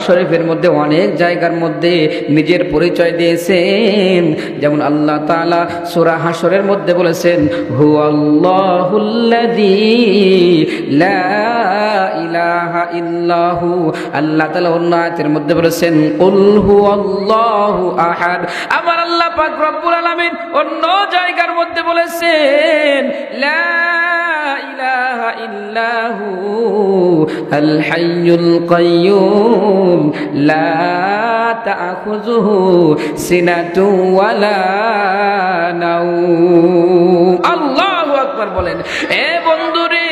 শরীফের মধ্যে অনেক জায়গার মধ্যে নিজের পরিচয় দিয়েছেন। যেমন আল্লাহ তাআলা সূরা হাশরের মধ্যে বলেছেন, হুয়াল্লাহুল্লাযী লা ইলাহা ইল্লাহু। আল্লাহ তাআলা অন্য আয়াতের মধ্যে বলেছেন, কুল হুয়াল্লাহু আহাদ। আমার আল্লাহ পাক রব্বুল আলামিন অন্য জায়গার মধ্যে বলেছেন, লা ইলাহা ইল্লাহু আল হাইয়ুল কাইয়্যুম লা তাখুযুহু সিনাতু ওয়ালা নাওম। আল্লাহু আকবার বলেন। এ বন্ধুরে,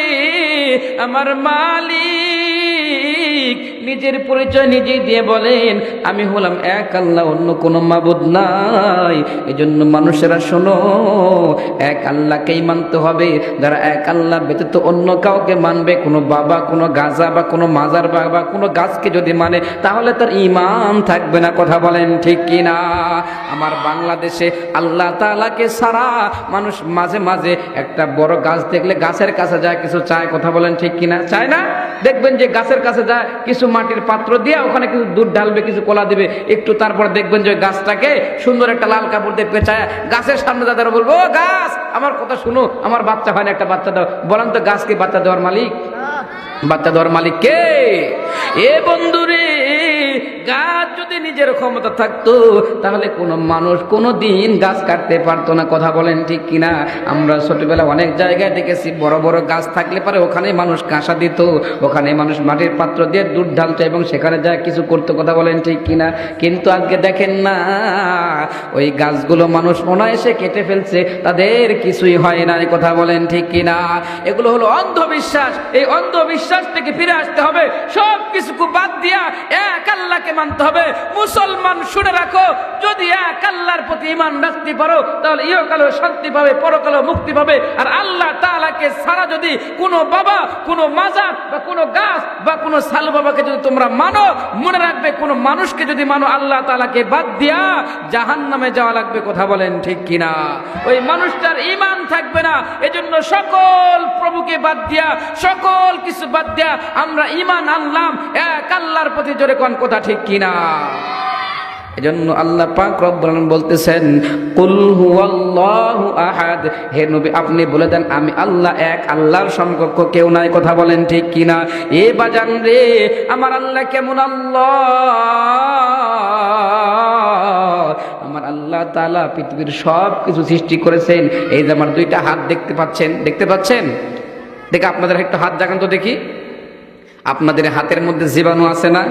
আমার মালিক নিজের পরিচয় নিজেই দিয়ে বলেন, আমি হলাম এক আল্লাহ, অন্য কোনো মাবুদ নাই। এজন্য মানুষেরা শোনো, এক আল্লাহকেই মানতে হবে। যারা এক আল্লাহ ব্যতীত অন্য কাউকে মানবে, কোনো বাবা, কোনো গাজা বা কোনো মাজার বা কোনো গাছকে যদি মানে, তাহলে তার ঈমান থাকবে না। কথা বলেন ঠিক কিনা? আমার বাংলাদেশে আল্লাহ তাআলাকে ছাড়া মানুষ মাঝে মাঝে একটা বড় গাছ দেখলে গাছের কাছে যায়, কিছু চায়। কথা বলেন ঠিক কিনা? চায় না? দেখবেন যে গাছের কাছে যায়, কিছু মাটির পাত্র দিয়ে ওখানে কিছু দুধ ঢালবে, কিছু কলা দিবে একটু, তারপর দেখবেন যে গাছটাকে সুন্দর একটা লাল কাপড় দেখতে চায়, গাছের সামনে দাদারা বলবো, ও গাছ আমার কথা শুনো, আমার বাচ্চা হয় না, একটা বাচ্চা দাও। বলেন তো গাছকে বাচ্চা দেওয়ার মালিক? বাচ্চা দেওয়ার মালিক কে? এ বন্ধুরে, গাছ যদি নিজের ক্ষমতা থাকতো তাহলে কোনো মানুষ কোনো দিন গাছ কাটতে পারতো না। কথা বলেন ঠিক কিনা? আমরা ছোটবেলা অনেক জায়গায় দেখেছি, বড় বড় গাছ থাকলে পারে ওখানে মানুষ কাঁসা দিত, ওখানে মানুষ মাটির পাত্র দিয়ে দুধ ঢালতো এবং সেখানে যায় কিছু করতো। কথা বলেন ঠিক কিনা? কিন্তু আজকে দেখেন না, ওই গাছগুলো মানুষ অনায়াসে কেটে ফেলছে, তাদের কিছুই হয় না। কথা বলেন ঠিক কিনা? এগুলো হলো অন্ধবিশ্বাস। এই অন্ধবিশ্বাস থেকে ফিরে আসতে হবে, সব কিছু বাদ দিয়া এক আল্লাহকে মানতে হবে। মুসলমান শুনে রাখো, যদি এক আল্লাহর প্রতি ঈমান রাখতে পারো তাহলে ইহকালেও শান্তি পাবে, পরকালেও মুক্তি পাবে। আর আল্লাহ তাআলাকে ছাড়া যদি কোনো বাবা, কোনো মাজার বা কোনো গাছ বা কোনো সালু বাবাকে যদি তোমরা মানো, মনে রাখবে কোনো মানুষকে যদি মানো আল্লাহ তাআলাকে বাদ দিয়া জাহান্নামে যাওয়া লাগবে। কথা বলেন ঠিক কিনা? ওই মানুষটার ঈমান থাকবে না। এজন্য সকল প্রভুকে বাদ দিয়া, সকল কিছু বাদ দিয়া আমরা ঈমান আনলাম এক আল্লাহর প্রতি। জোরে কোন কথা ঠিক কিনা? এজন্য আল্লাহ পাক রব্বুল আলামিন বলতেছেন, কুল হুয়াল্লাহু আহাদ। হে নবী, আপনি বলে দেন আমি আল্লাহ এক, আল্লাহর সমকক্ষ কেউ নাই। কথা বলেন ঠিক কিনা? এ বাজান রে, আমার আল্লাহ কেমন আল্লাহ? আমার আল্লাহ তাআলা পৃথিবীর সব কিছু সৃষ্টি করেছেন। এই যে আমার দুইটা হাত দেখতে পাচ্ছেন, দেখতে পাচ্ছেন? দেখে আপনাদের একটু হাত জাগান তো দেখি। আপনাদের হাতের মধ্যে জীবাণু আছে না?